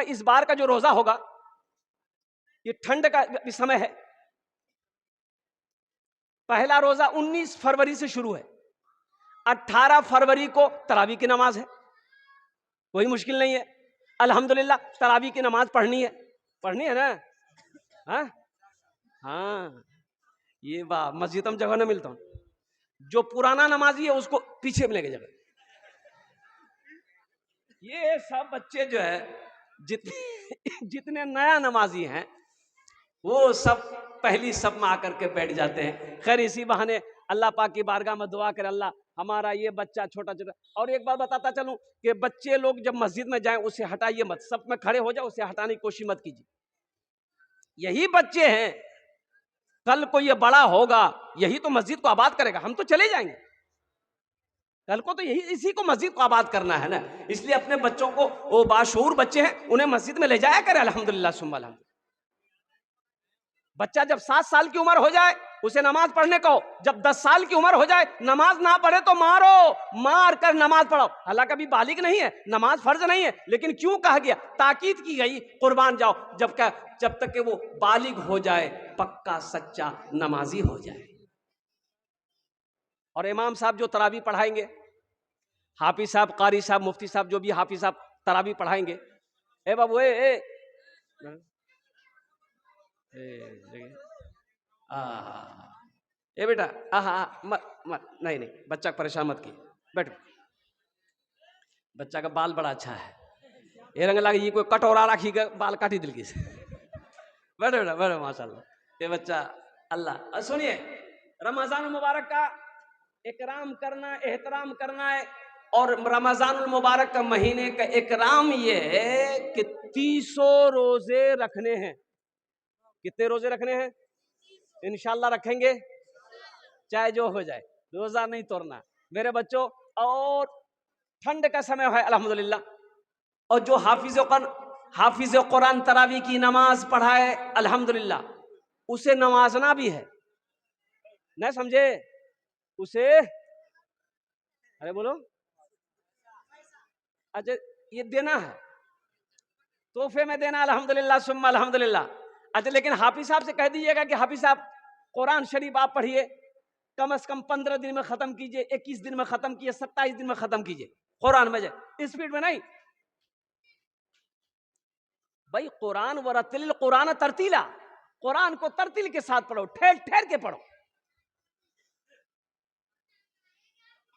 अल्हम्दुलिल्लाह इस बार का जो रोजा होगा, ये ठंड का भी समय है। पहला रोजा 19 फरवरी से शुरू है, 18 फरवरी को तरावी की नमाज है, कोई मुश्किल नहीं है। अल्हम्दुलिल्लाह तरावी की नमाज पढ़नी है ना? हाँ हाँ, ये वाह, मस्जिद में जगह ना मिलता हूं। जो पुराना नमाजी है उसको पीछे में लेके जगह। ये सब बच्चे जो है जितने नया नमाजी हैं वो सब पहली सब में आकर के बैठ जाते हैं। खैर इसी बहाने अल्लाह पाक की बारगाह में दुआ कर, अल्लाह हमारा ये बच्चा छोटा छोटा। और एक बात बताता चलूं कि बच्चे लोग जब मस्जिद में जाएं उसे हटाइए मत, सब में खड़े हो जाओ, उसे हटाने की कोशिश मत कीजिए। यही बच्चे हैं, कल को ये बड़ा होगा, यही तो मस्जिद को आबाद करेगा। हम तो चले जाएंगे, कल को तो यही इसी को मस्जिद को आबाद करना है ना। इसलिए अपने बच्चों को, वो बाशऊर बच्चे हैं, उन्हें मस्जिद में ले जाया करें। अल्हम्दुलिल्लाह सुम्मा अल्हम्दुलिल्लाह। बच्चा जब 7 साल की उम्र हो जाए उसे नमाज पढ़ने कहो, जब 10 साल की उम्र हो जाए नमाज ना पढ़े तो मारो, मार कर नमाज पढ़ाओ। हालांकि अभी बालिग नहीं है, नमाज फर्ज नहीं है, लेकिन क्यों कहा गया, ताकीद की गई, कुर्बान जाओ जब तक कि वो बालिग हो जाए, पक्का सच्चा नमाजी हो जाए। और इमाम साहब जो तरावी पढ़ाएंगे, हाफिज साहब, कारी साहब, मुफ्ती साहब, जो भी हाफिज साहब तरावी पढ़ाएंगे, ए बाबू ए बेटा, मत नहीं, बच्चा को परेशान मत की, बैठो। बच्चा का बाल बड़ा अच्छा है, ये रंग लगे ये कोई कटोरा राखी का बाल काटी दिल की से। बैठो बेटा, बैठो, माशाल्लाह। ये बच्चा अल्लाह। सुनिए, रमजान मुबारक का इकराम करना, एहतराम करना है। और रमजान मुबारक का महीने का इकराम ये है कि 300 रोजे रखने हैं। कितने रोजे रखने हैं? इंशाल्लाह रखेंगे, चाहे जो हो जाए, रोजा नहीं तोड़ना मेरे बच्चों। और ठंड का समय है अल्हम्दुलिल्लाह, और जो हाफिज कुरान तरावी की नमाज पढ़ाए अल्हम्दुलिल्लाह, उसे नवाजना भी है, नहीं समझे? उसे, अरे बोलो, अच्छा ये देना है, तोहफे में देना, अल्हम्दुलिल्लाह सुम्मा अल्हम्दुलिल्लाह। अच्छा, लेकिन हाफिज साहब से कह दीजिएगा कि हाफिज साहब कुरान शरीफ आप पढ़िए, कम से कम 15 दिन में खत्म कीजिए, 21 दिन में खत्म कीजिए, 27 दिन में खत्म कीजिए कुरान में जाए, स्पीड में नहीं भाई। कुरान वरतिल कुरान तरतीला, कुरान को तरतील के साथ पढ़ो, ठहर ठहर के पढ़ो।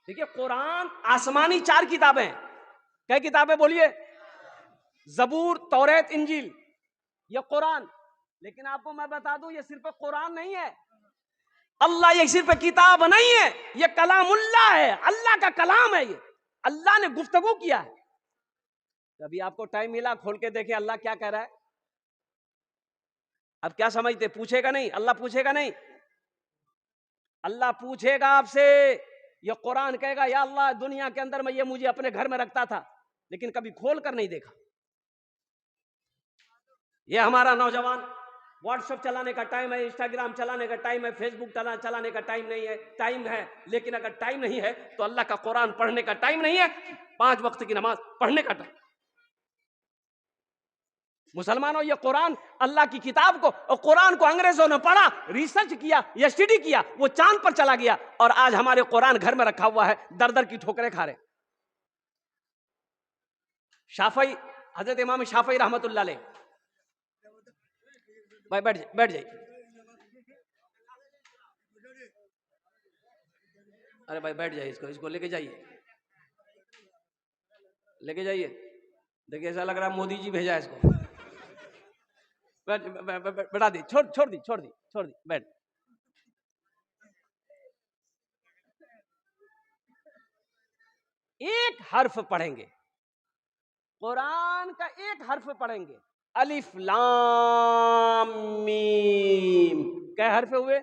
देखिए, कुरान आसमानी 4 किताबें, क्या किताबें बोलिए? जबूर, तौरात, इंजील, ये कुरान। लेकिन आपको मैं बता दूं, ये सिर्फ कुरान नहीं है, अल्लाह, ये सिर्फ किताब नहीं है, ये कलामुल्लाह है, अल्लाह का कलाम है, ये अल्लाह ने गुफ्तगू किया है। कभी आपको टाइम मिला, खोल के देखें अल्लाह क्या कह रहा है। अब क्या समझते, पूछेगा नहीं? अल्लाह पूछेगा नहीं, अल्लाह पूछेगा आपसे। ये कुरान कहेगा, या अल्लाह, दुनिया के अंदर मैं ये मुझे अपने घर में रखता था, लेकिन कभी खोल कर नहीं देखा। ये हमारा नौजवान व्हाट्सएप चलाने का टाइम है, इंस्टाग्राम चलाने का टाइम है, फेसबुक चलाने का टाइम नहीं है, टाइम है, लेकिन अगर टाइम नहीं है तो अल्लाह का कुरान पढ़ने का टाइम नहीं है, 5 वक्त की नमाज पढ़ने का टाइम। मुसलमानों, ये कुरान अल्लाह की किताब को, और कुरान को अंग्रेजों ने पढ़ा, रिसर्च किया, स्टडी किया, वो चांद पर चला गया, और आज हमारे कुरान घर में रखा हुआ है, दर दर की ठोकरें खा रहे। शाफई, हजरत इमाम शाफई रहमतुल्लाह अलैह, भाई बैठ जाइए। अरे भाई बैठ जाइए, इसको लेके जाइए, लेके जाइए। देखिए, ऐसा लग रहा है मोदी जी भेजा है इसको। बैठा दी, छोड़ दी, बैठ। एक हर्फ पढ़ेंगे, कुरान का एक हर्फ पढ़ेंगे, अलिफ लाम मीम, क्या हर्फ हुए?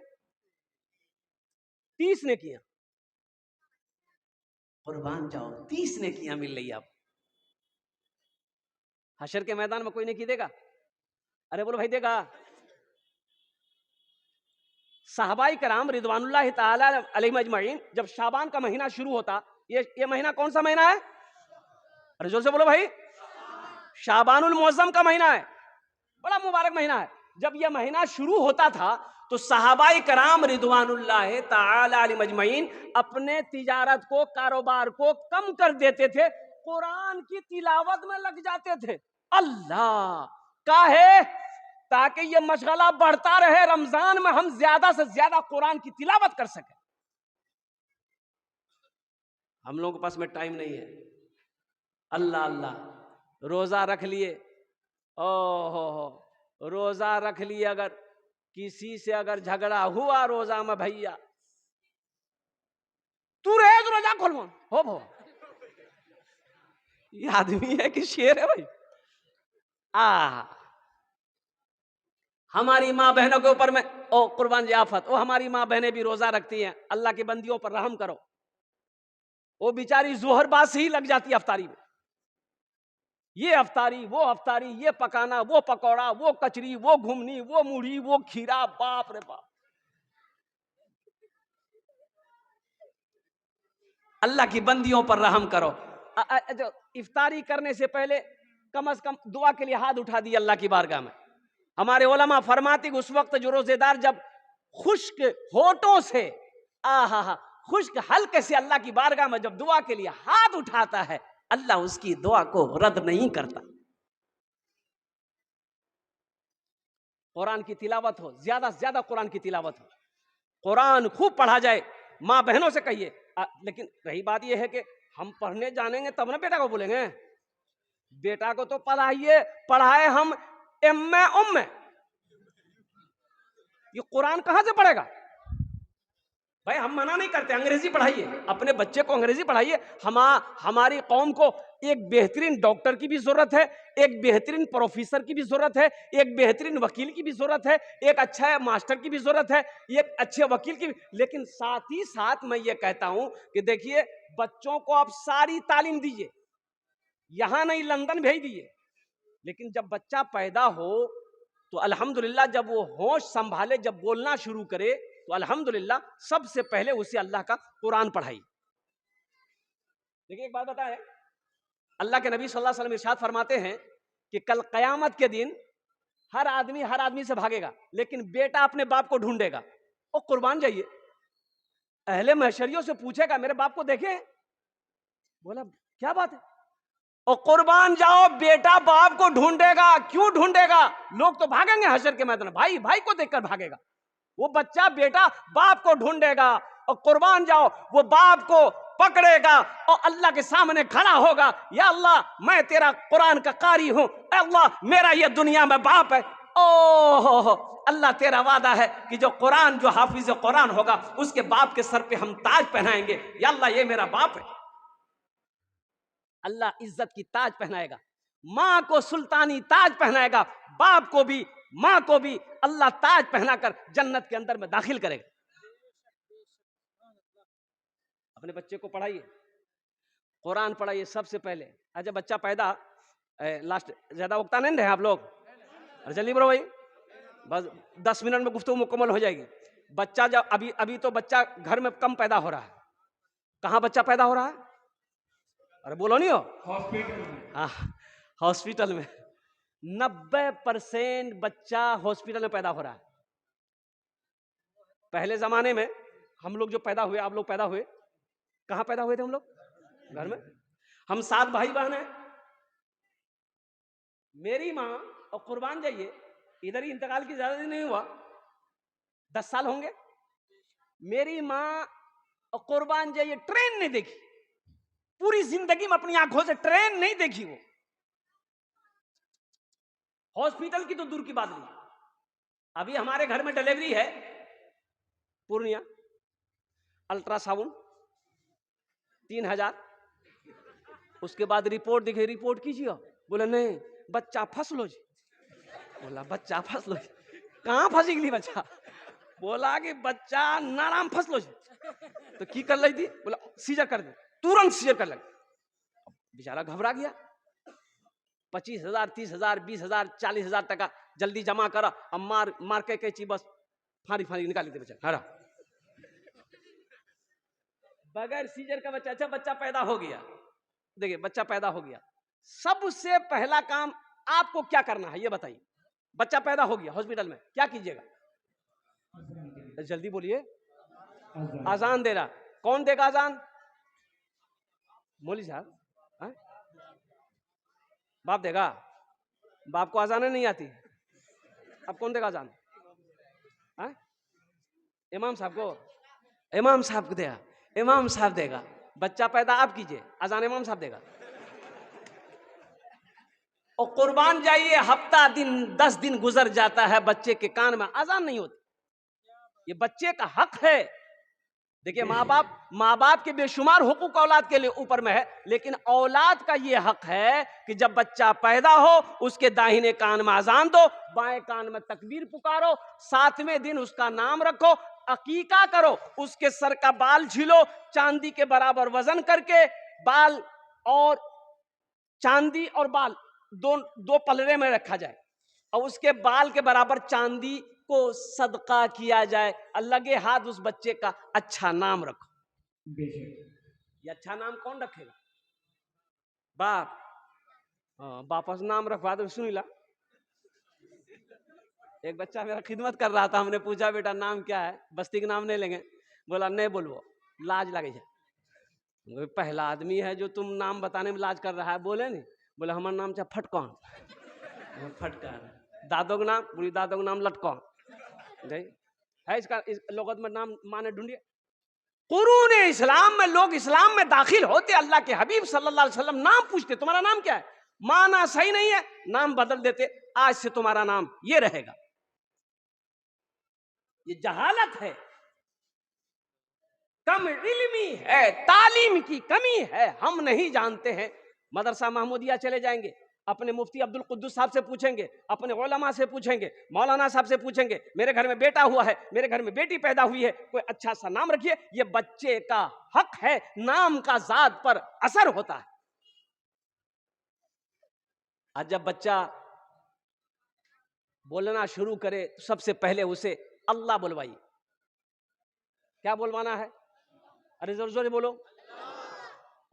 30 ने किया, कुर्बान जाओ, 30 ने किया मिल रही आप। हशर के मैदान में कोई नहीं की देगा? अरे बोलो भाई, देगा? साहबाई कराम रिदवानुल्लाह ताला अलैहिम अजमईन, जब शाबान का महीना शुरू होता, ये महीना कौन सा महीना है? अरे जोर से बोलो भाई। शाबानुल मुअज्जम का महीना है, बड़ा मुबारक महीना है। जब यह महीना शुरू होता था तो सहाबाए कराम रिदवानुल्लाह ताला अलैहिम अजमईन अपने तिजारत को, कारोबार को कम कर देते थे, कुरान की तिलावत में लग जाते थे। अल्लाह काहे? ताकि यह मशगला बढ़ता रहे, रमजान में हम ज्यादा से ज्यादा कुरान की तिलावत कर सके। हम लोगों के पास में टाइम नहीं है। अल्लाह अल्लाह, रोजा रख लिए, ओ रोजा रख लिए, अगर किसी से अगर झगड़ा हुआ रोजा में, भैया तू रेज रोजा खोलवा हो भो, ये आदमी है कि शेर है भाई? हमारी माँ बहनों के ऊपर में ओ कुर्बान जियाफत, ओ हमारी माँ बहनें भी रोजा रखती हैं, अल्लाह की बंदियों पर रहम करो। वो बेचारी जोहर बाद से ही लग जाती है अफ्तारी में, ये अफ्तारी वो अफ्तारी, ये पकाना वो पकौड़ा, वो कचरी वो घुमनी वो मूढ़ी वो खीरा, बाप रे बाप। अल्लाह की बंदियों पर रहम करो। इफ्तारी करने से पहले कम से कम दुआ के लिए हाथ उठा दिए अल्लाह की बारगाह में। हमारे उलमा फरमाती उस वक्त जो रोजेदार जब खुश्क होठों से खुश्क हल्के से अल्लाह की बारगाह में जब दुआ के लिए हाथ उठाता है, अल्लाह उसकी दुआ को रद्द नहीं करता। कुरान की तिलावत हो, ज्यादा से ज्यादा कुरान की तिलावत हो, कुरान खूब पढ़ा जाए। माँ बहनों से कहिए। लेकिन रही बात यह है कि हम पढ़ने जानेंगे तब ना बेटा को बोलेंगे। बेटा को तो पढ़ाइए, पढ़ाए हम एम्मे उम्मे, ये कुरान कहां से पढ़ेगा भाई? हम मना नहीं करते, अंग्रेजी पढ़ाइए, अपने बच्चे को अंग्रेजी पढ़ाइए। हमारी कौम को एक बेहतरीन डॉक्टर की भी जरूरत है, एक बेहतरीन प्रोफेसर की भी जरूरत है, एक बेहतरीन वकील की भी जरूरत है, एक अच्छा मास्टर की भी जरूरत है, एक अच्छे वकील की भी। लेकिन साथ ही साथ मैं ये कहता हूं कि देखिए, बच्चों को आप सारी तालीम दीजिए, यहां नहीं लंदन भेज दीजिए, लेकिन जब बच्चा पैदा हो तो अल्हम्दुलिल्लाह जब वो होश संभाले, जब बोलना शुरू करे, तो अल्हम्दुलिल्लाह सबसे पहले उसे अल्लाह का कुरान पढ़ाई। देखिए एक बात बताएं, अल्लाह के नबी सल्लल्लाहु अलैहि वसल्लम इरशाद फरमाते हैं कि कल कयामत के दिन हर आदमी से भागेगा, लेकिन बेटा अपने बाप को ढूंढेगा। ओ कुर्बान जाइए, अहले महशरियों से पूछेगा मेरे बाप को देखे? बोला क्या बात है? और कुर्बान जाओ, बेटा बाप को ढूंढेगा। क्यों ढूंढेगा? लोग तो भागेंगे हशर के मैदान, भाई भाई को देखकर भागेगा, वो बच्चा बेटा बाप को ढूंढेगा। और कुर्बान जाओ, वो बाप को पकड़ेगा और अल्लाह के सामने खड़ा होगा, या अल्लाह मैं तेरा कुरान का कारी हूं, अल्लाह मेरा ये दुनिया में बाप है। ओह अल्लाह तेरा वादा है कि जो कुरान, जो हाफिज कुरान होगा उसके बाप के सर पे हम ताज पहनाएंगे, या अल्लाह ये मेरा बाप है। अल्लाह इज्जत की ताज पहनाएगा, माँ को सुल्तानी ताज पहनाएगा, बाप को भी माँ को भी अल्लाह ताज पहनाकर जन्नत के अंदर में दाखिल करेगा। अपने बच्चे को पढ़ाइए, कुरान पढ़ाइए सबसे पहले। अच्छा बच्चा पैदा, लास्ट ज्यादा वक्ता नहीं रहे आप लोग, अरे जल्दी बोलो भाई, बस 10 मिनट में गुफ्तगू मुकम्मल हो जाएगी। बच्चा जब अभी तो बच्चा घर में कम पैदा हो रहा है। कहाँ बच्चा पैदा हो रहा है? अरे बोलो नहीं हो, हॉस्पिटल में। हाँ हॉस्पिटल में 90% बच्चा हॉस्पिटल में पैदा हो रहा है। पहले जमाने में हम लोग जो पैदा हुए, आप लोग पैदा हुए, कहाँ पैदा हुए थे हम लोग? घर में। हम 7 भाई बहन हैं। मेरी माँ, और कुर्बान जाइए, इधर ही इंतकाल की ज्यादा दिन नहीं हुआ, 10 साल होंगे। मेरी माँ और कुर्बान जाइए ट्रेन नहीं देखी, पूरी जिंदगी में अपनी आंखों से ट्रेन नहीं देखी। वो हॉस्पिटल की तो दूर की बात नहीं। अभी हमारे घर में डिलीवरी है पूर्णिया, अल्ट्रासाउंड 3000, उसके बाद रिपोर्ट दिखे, रिपोर्ट कीजिए, बोले नहीं बच्चा फंसलो जी। बोला बच्चा फंसलो जी, कहाँ फंसी गई बच्चा? बोला कि बच्चा नाराम फंसलो जी। तो की कर ली थी? बोला सीजर कर दे, तुरंत सीजर कर लगे। बेचारा घबरा गया, 25,000 30,000 20,000 40,000 टका जल्दी जमा करा, अब मार के चीज बस फाड़ी फाड़ी निकाली थी बेचारा। हरा बगैर सीजर का बच्चा। अच्छा बच्चा पैदा हो गया, देखिए बच्चा पैदा हो गया, सबसे पहला काम आपको क्या करना है ये बताइए। बच्चा पैदा हो गया हॉस्पिटल में, क्या कीजिएगा? जल्दी बोलिए। अजान दे रहा, कौन देगा अजान? मौलवी साहब? हाँ? बाप देगा? बाप को अजान नहीं आती, अब कौन देगा अजान? हाँ? इमाम साहब को? इमाम साहब को देगा, इमाम साहब देगा। बच्चा पैदा आप कीजिए, अजान इमाम साहब देगा। और कुर्बान जाइए, हफ्ता दिन 10 दिन गुजर जाता है, बच्चे के कान में अजान नहीं होती। ये बच्चे का हक है। देखिए माँ बाप के बेशुमार हुकूक औलाद के लिए ऊपर में है, लेकिन औलाद का ये हक है कि जब बच्चा पैदा हो उसके दाहिने कान में अजान दो, बाएं कान में तकबीर पुकारो, 7वें दिन उसका नाम रखो, अकीका करो, उसके सर का बाल छीलो, चांदी के बराबर वजन करके बाल और चांदी और बाल दो पलड़े में रखा जाए और उसके बाल के बराबर चांदी को सदका किया जाए। लगे हाथ उस बच्चे का अच्छा नाम रखो। ये अच्छा नाम कौन रखेगा? बाप। हाँ, वापस नाम रखवा दो। सुनी ला, एक बच्चा मेरा खिदमत कर रहा था, हमने पूछा बेटा नाम क्या है? बस्ती का नाम नहीं लेंगे। बोला नहीं बोलबो, लाज लगे है। पहला आदमी है जो तुम नाम बताने में लाज कर रहा है। बोले नहीं? बोले हमारा नाम चाहे फटकौन। फटकार। दादो का नाम? बोली दादो का नाम लटकौन है। इसका इस लोगत में नाम माने ढूंढिए। कुरून इस्लाम में लोग इस्लाम में दाखिल होते, अल्लाह के हबीब सल्लल्लाहु अलैहि वसल्लम नाम पूछते, तुम्हारा नाम क्या है? माना सही नहीं है, नाम बदल देते, आज से तुम्हारा नाम ये रहेगा। ये जहालत है, कम इल्मी है, तालीम की कमी है, हम नहीं जानते हैं। मदरसा महमूदिया चले जाएंगे, अपने मुफ्ती अब्दुल कुद्दूस साहब से पूछेंगे, अपने उलमा से पूछेंगे, मौलाना साहब से पूछेंगे, मेरे घर में बेटा हुआ है, मेरे घर में बेटी पैदा हुई है, कोई अच्छा सा नाम रखिए। ये बच्चे का हक है, नाम का जात पर असर होता है। आज जब बच्चा बोलना शुरू करे तो सबसे पहले उसे अल्लाह बुलवाइए। क्या बोलवाना है? अरे जोर जोर बोलो।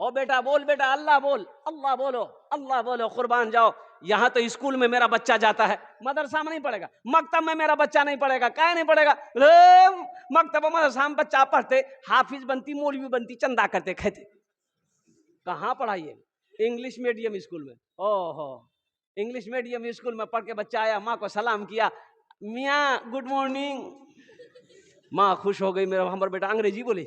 ओ बेटा बोल, बेटा अल्लाह बोल, अल्लाह बोलो, अल्लाह बोलो, कुर्बान जाओ। यहाँ तो स्कूल में मेरा बच्चा जाता है, मदरसा में नहीं पढ़ेगा, मकतब में मेरा बच्चा नहीं पढ़ेगा। क्या नहीं पढ़ेगा? मकतब मदरसा में बच्चा पढ़ते, हाफिज बनती, मौलवी बनती, चंदा करते खाते। कहाँ पढ़ाइए? इंग्लिश मीडियम स्कूल में। ओहो, इंग्लिश मीडियम स्कूल में पढ़ के बच्चा आया, माँ को सलाम किया, मियाँ गुड मॉर्निंग। माँ खुश हो गई, मेरा हमारा बेटा अंग्रेजी बोले।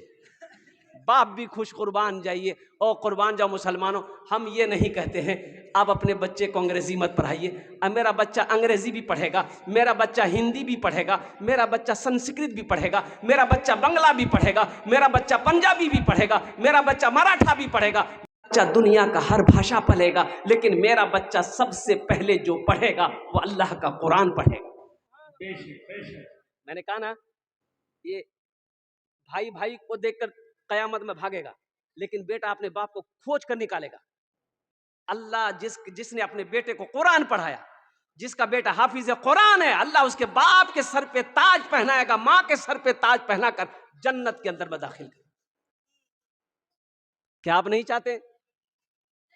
बाप भी खुश। कुर्बान जाइए और कुर्बान जाओ मुसलमानों। हम ये नहीं कहते हैं आप अपने बच्चे को अंग्रेजी मत पढ़ाइए। अब मेरा बच्चा अंग्रेजी भी पढ़ेगा, मेरा बच्चा हिंदी भी पढ़ेगा, मेरा बच्चा संस्कृत भी पढ़ेगा, मेरा बच्चा बंगला भी पढ़ेगा, मेरा बच्चा पंजाबी भी पढ़ेगा, मेरा बच्चा मराठा भी पढ़ेगा, बच्चा दुनिया का हर भाषा पढ़ेगा, लेकिन मेरा बच्चा सबसे पहले जो पढ़ेगा वो अल्लाह का कुरान पढ़ेगा। मैंने कहा ना, ये भाई भाई को देखकर कयामत में भागेगा, लेकिन बेटा अपने बाप को खोज कर निकालेगा। अल्लाह जिसने अपने बेटे को कुरान पढ़ाया, जिसका बेटा हाफिज कुरान है, अल्लाह उसके बाप के सर पे ताज पहनाएगा, माँ के सर पे ताज पहनाकर जन्नत के अंदर में दाखिल कर। क्या आप नहीं चाहते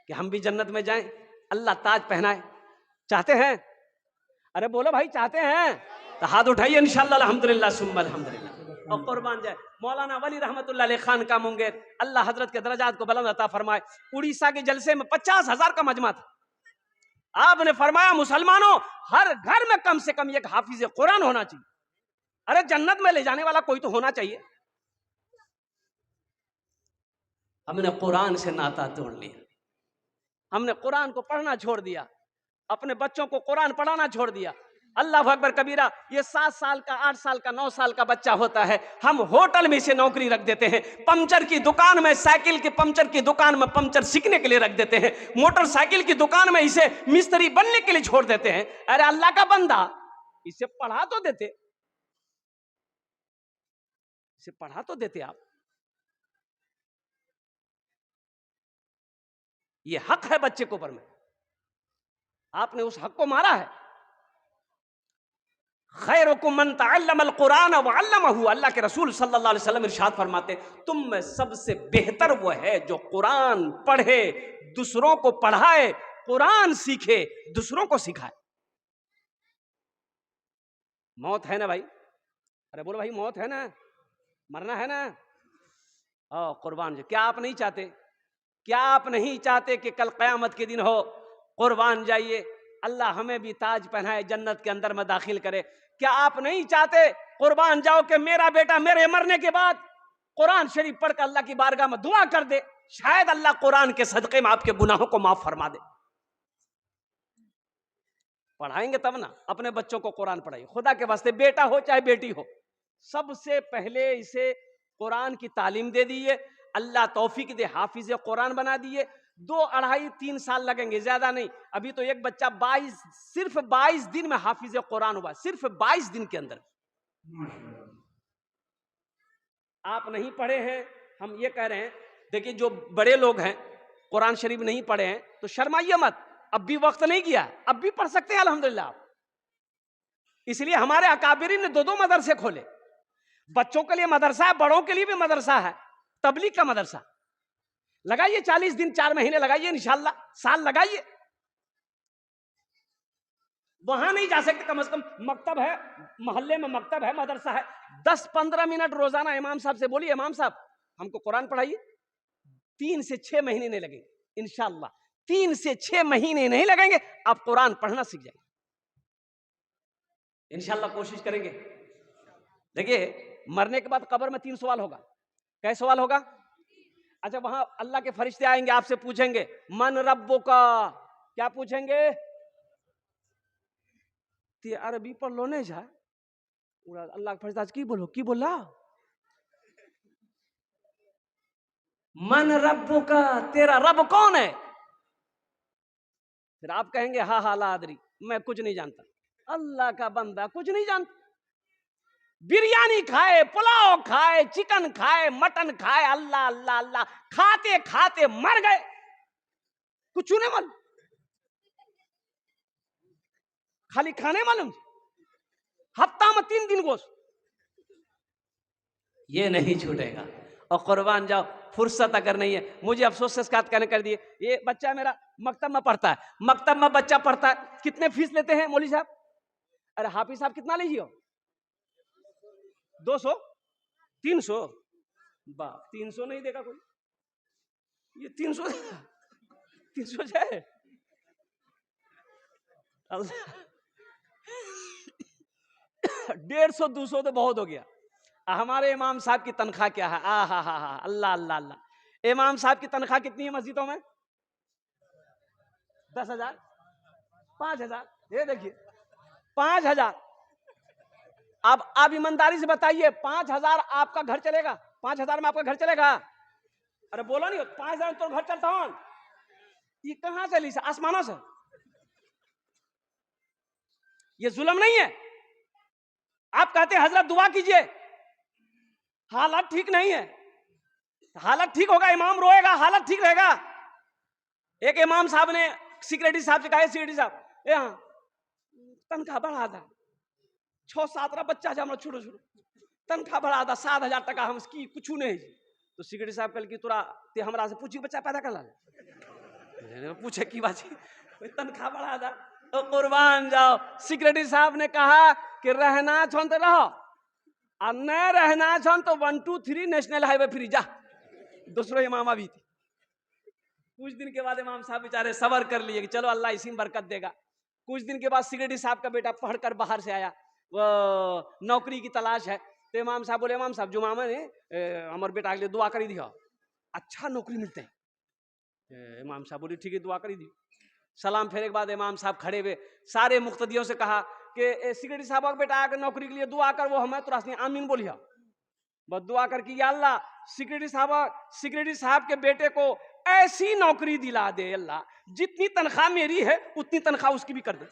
कि हम भी जन्नत में जाएं, अल्लाह ताज पहनाए? चाहते हैं? अरे बोलो भाई, चाहते हैं तो हाथ उठाइए। इंशाअल्लाह अल्हम्दुलिल्लाह सुम्मा अल्हम्दुलिल्लाह। और कुर्बान जाए मौलाना वली रहमतुल्लाह अलैह खान का मुंगेर, अल्लाह हजरत के दरजात को बुलंद अता फरमाए। उड़ीसा के जलसे में 50,000 का मजमा था। आपने फरमाया मुसलमानों, हर घर में कम से कम एक हाफिज कुरान होना चाहिए। अरे जन्नत में ले जाने वाला कोई तो होना चाहिए। हमने कुरान से नाता तोड़ लिया, हमने कुरान को पढ़ना छोड़ दिया, अपने बच्चों को कुरान पढ़ाना छोड़ दिया। अल्लाह अकबर कबीरा। ये 7 साल का, 8 साल का, 9 साल का बच्चा होता है, हम होटल में इसे नौकरी रख देते हैं, पंचर की दुकान में, साइकिल के पंचर की दुकान में पंचर सीखने के लिए रख देते हैं, मोटरसाइकिल की दुकान में इसे मिस्त्री बनने के लिए छोड़ देते हैं। अरे अल्लाह का बंदा, इसे पढ़ा तो देते, इसे पढ़ा तो देते आप। ये हक है बच्चे को ऊपर में, आपने उस हक को मारा है। खैरुकुम मन तअल्लमल कुरान व अल्लमहु, अल्लाह के रसूल सल्लल्लाहु अलैहि वसल्लम इरशाद फरमाते, तुम में सबसे बेहतर वो है जो कुरान पढ़े, दूसरों को पढ़ाए कुरान सीखे, दूसरों को सिखाए। मौत है ना भाई? अरे बोलो भाई, मौत है ना, मरना है ना। कुर्बान। क्या आप नहीं चाहते? क्या आप नहीं चाहते कि कल क़यामत के दिन हो, कुर्बान जाइए, अल्लाह हमें भी ताज पहनाए, जन्नत के अंदर में दाखिल करे? क्या आप नहीं चाहते कुर्बान जाओ कि मेरा बेटा मेरे मरने के बाद कुरान शरीफ पढ़कर अल्लाह की बारगाह में दुआ कर दे, शायद अल्लाह कुरान के सदक़े में आपके गुनाहों को माफ फरमा दे। पढ़ाएंगे तब ना, अपने बच्चों को कुरान पढ़ाइए, खुदा के वास्ते, बेटा हो चाहे बेटी हो, सबसे पहले इसे कुरान की तालीम दे दिए, अल्लाह तौफीक दे, हाफिज कुरान बना दिए। 2, 2.5, 3 साल लगेंगे, ज्यादा नहीं। अभी तो एक बच्चा सिर्फ 22 दिन में हाफिज कुरान हुआ, सिर्फ 22 दिन के अंदर। आप नहीं पढ़े हैं, हम ये कह रहे हैं, देखिए जो बड़े लोग हैं कुरान शरीफ नहीं पढ़े हैं तो शर्माइए मत, अब भी वक्त नहीं गया, अब भी पढ़ सकते हैं अल्हम्दुलिल्लाह। इसलिए हमारे अकाबिरीन ने 2 मदरसे खोले, बच्चों के लिए मदरसा है, बड़ों के लिए भी मदरसा है, तबलीग का मदरसा। लगाइए 40 दिन, 4 महीने लगाइए, इंशाल्लाह साल लगाइए। वहां नहीं जा सकते, कम से कम मकतब है, मोहल्ले में मकतब है, मदरसा है, 10-15 मिनट रोजाना इमाम साहब से बोलिए, इमाम साहब हमको कुरान पढ़ाइए। 3 से 6 महीने नहीं लगेंगे इंशाल्लाह, 3 से 6 महीने नहीं लगेंगे, आप कुरान पढ़ना सीख जाएंगे इंशाल्लाह। कोशिश करेंगे। देखिए मरने के बाद कब्र में 3 सवाल होगा। कैसे सवाल होगा? अच्छा, वहां अल्लाह के फरिश्ते आएंगे, आपसे पूछेंगे मन रब्बुका, क्या पूछेंगे? अरबी पढ़ लो नहीं जा, अल्लाह के फरिश्ता की बोलो, की बोला मन रब्बुका, तेरा रब कौन है? फिर आप कहेंगे हा हा ला अदरी, मैं कुछ नहीं जानता। अल्लाह का बंदा कुछ नहीं जानता, बिरयानी खाए, पुलाव खाए, चिकन खाए, मटन खाए, अल्लाह अल्लाह अल्लाह खाते खाते मर गए, कुछ नहीं मालूम, खाली खाने मालूम, हफ्ता में 3 दिन गोश्त, ये नहीं छूटेगा। और कुर्बान जाओ, फुर्सत अगर नहीं है, मुझे अफसोस से इसका कहने कर दिए, ये बच्चा मेरा मकतब में पढ़ता है, मकतब में बच्चा पढ़ता है, कितने फीस लेते हैं मौलवी साहब? अरे हाफिज साहब कितना लीजिए? 200, 300? बाप, 300 नहीं देगा कोई, ये 300 देगा, 300 है। 150, 200 तो बहुत हो गया। हमारे इमाम साहब की तनख्वाह क्या है? आ हा हा हा, अल्लाह अल्लाह अल्लाह। इमाम साहब की तनख्वाह कितनी है मस्जिदों में? 10,000, 5,000, ये देखिए 5,000। अब ईमानदारी से बताइए, 5,000 आपका घर चलेगा? 5,000 में आपका घर चलेगा? अरे बोलो नहीं, 5,000 तो घर चलता हूं, ये कहां चली? से आसमानों से। ये जुल्म नहीं है? आप कहते हैं हजरत दुआ कीजिए, हालत ठीक नहीं है, हालत ठीक होगा, इमाम रोएगा, हालत ठीक रहेगा। एक इमाम साहब ने सिक्योरिटी साहब से कहा, सिक्योरिटी साहब यहाँ तनख्वाह बढ़ा था, 6-7 बच्चा जमा छोड़ो छोड़ो, तनख्वाह बढ़ा था 7,000 टका, हम इसकी कुछ नहीं। तो सिक्योरिटी साहब कल की तोरा ते हमरा से पूछी बच्चा पैदा कर ला, पूछे की बात, तनख्वाह बढ़ा था। तो कुर्बान जाओ, सिक्योरिटी साहब ने कहा कि रहना छन तो रहो, और न रहना छन तो 1, 2, 3 नेशनल हाईवे फ्री जा। दूसरो इमाम अभी थी। कुछ दिन के बाद इमाम साहब बेचारे सबर कर लिए कि चलो अल्लाह इसी में बरकत देगा। कुछ दिन के बाद सिक्योरिटी साहब का बेटा पढ़कर बाहर से आया, वो नौकरी की तलाश है। तो इमाम साहब बोले, इमाम साहब जुमा में हमारे बेटा के लिए दुआ करी दिया, अच्छा नौकरी मिलते हैं। इमाम साहब बोले ठीक है, दुआ करी दी। सलाम फेरे के बाद इमाम साहब खड़े हुए, सारे मुक्तदियों से कहा कि सिक्योरिटी साहब का बेटा आकर नौकरी के लिए दुआ कर, वो हमें तुरंत आमीन बोलिया, बस दुआ कर कि या अल्लाह सिक्योरिटी साहब के बेटे को ऐसी नौकरी दिला दे अल्लाह, जितनी तनख्वाह मेरी है उतनी तनख्वाह उसकी भी कर दे।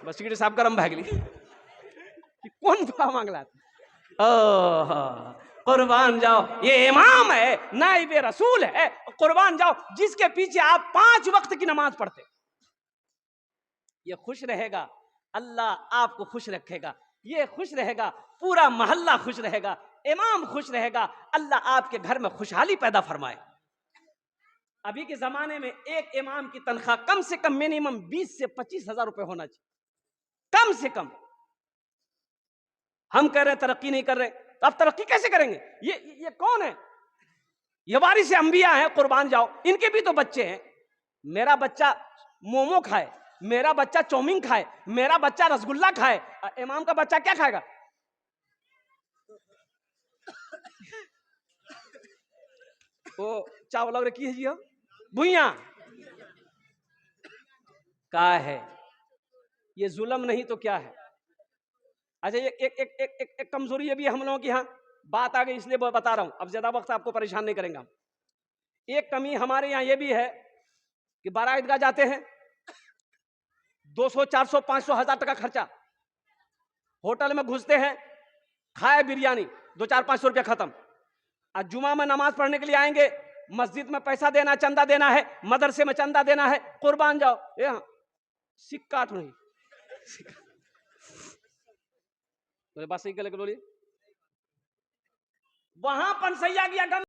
बस सिक्योरिटी साहब गरम भाग ली कि कौन दुआ मांगला। कुर्बान जाओ, ये इमाम है, नाइब रसूल है, कुर्बान जाओ जिसके पीछे आप 5 वक्त की नमाज पढ़ते। ये खुश रहेगा, अल्लाह आपको खुश रखेगा, ये खुश रहेगा, पूरा मोहल्ला खुश रहेगा, इमाम खुश रहेगा, अल्लाह आपके घर में खुशहाली पैदा फरमाए। अभी के जमाने में एक इमाम की तनख्वाह कम से कम मिनिमम 20 से 25 हजार रुपए होना चाहिए, कम से कम। हम कह रहे हैं तरक्की नहीं कर रहे, तो आप तरक्की कैसे करेंगे? ये कौन है? ये वारिस अंबिया है, कुर्बान जाओ। इनके भी तो बच्चे हैं। मेरा बच्चा मोमो खाए, मेरा बच्चा चाउमीन खाए, मेरा बच्चा रसगुल्ला खाए, इमाम का बच्चा क्या खाएगा? वो चावल और की है जी, भुइया का है। ये जुल्म नहीं तो क्या है? अच्छा, एक एक एक एक एक, एक कमजोरी ये भी है हम लोगों की। यहाँ बात आ गई इसलिए बता रहा हूं, अब ज्यादा वक्त आपको परेशान नहीं करेंगे हम। एक कमी हमारे यहाँ ये भी है कि बारात ईदगाह जाते हैं, 200 400 500 हजार टका खर्चा। होटल में घुसते हैं, खाए बिरयानी, 2 4 500 रुपया खत्म। आज जुमा में नमाज पढ़ने के लिए आएंगे, मस्जिद में पैसा देना, चंदा देना है, मदरसे में चंदा देना है, कुर्बान जाओ। ये सिक्का नहीं, तो बात सही बोलिए। वहां पनसैया गया